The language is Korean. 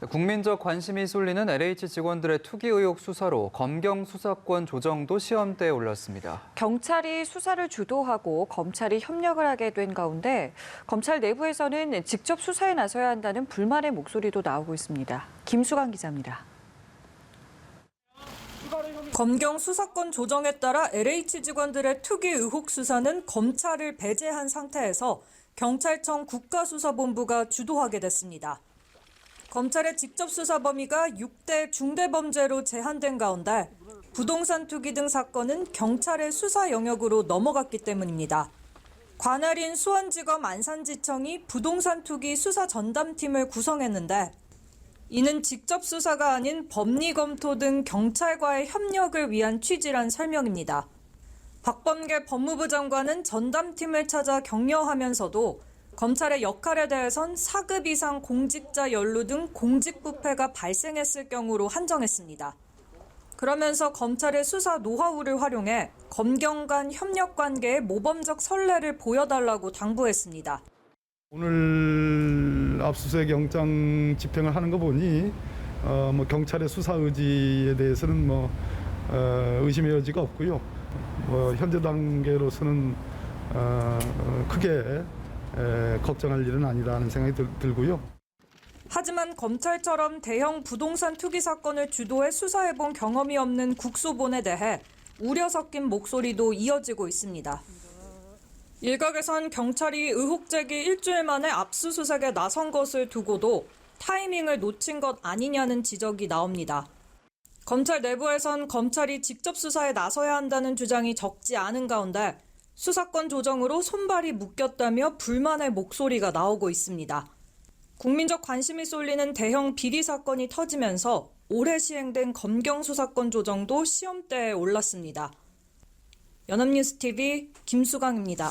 국민적 관심이 쏠리는 LH 직원들의 투기 의혹 수사로 검경 수사권 조정도 시험대에 올랐습니다. 경찰이 수사를 주도하고 검찰이 협력을 하게 된 가운데 검찰 내부에서는 직접 수사에 나서야 한다는 불만의 목소리도 나오고 있습니다. 김수강 기자입니다. 검경 수사권 조정에 따라 LH 직원들의 투기 의혹 수사는 검찰을 배제한 상태에서 경찰청 국가수사본부가 주도하게 됐습니다. 검찰의 직접 수사 범위가 6대 중대범죄로 제한된 가운데 부동산 투기 등 사건은 경찰의 수사 영역으로 넘어갔기 때문입니다. 관할인 수원지검 안산지청이 부동산 투기 수사 전담팀을 구성했는데 이는 직접 수사가 아닌 법리 검토 등 경찰과의 협력을 위한 취지란 설명입니다. 박범계 법무부 장관은 전담팀을 찾아 격려하면서도 검찰의 역할에 대해선 4급 이상 공직자 연루 등 공직부패가 발생했을 경우로 한정했습니다. 그러면서 검찰의 수사 노하우를 활용해 검경 간 협력 관계의 모범적 선례를 보여달라고 당부했습니다. 오늘 압수수색 영장 집행을 하는 거 보니 경찰의 수사 의지에 대해서는 의심의 여지가 없고요. 현재 단계로서는 크게 걱정할 일은 아니라는 생각이 들고요. 하지만 검찰처럼 대형 부동산 투기 사건을 주도해 수사해본 경험이 없는 국수본에 대해 우려 섞인 목소리도 이어지고 있습니다. 일각에선 경찰이 의혹 제기 일주일 만에 압수수색에 나선 것을 두고도 타이밍을 놓친 것 아니냐는 지적이 나옵니다. 검찰 내부에선 검찰이 직접 수사에 나서야 한다는 주장이 적지 않은 가운데 수사권 조정으로 손발이 묶였다며 불만의 목소리가 나오고 있습니다. 국민적 관심이 쏠리는 대형 비리 사건이 터지면서 올해 시행된 검경 수사권 조정도 시험대에 올랐습니다. 연합뉴스TV 김수강입니다.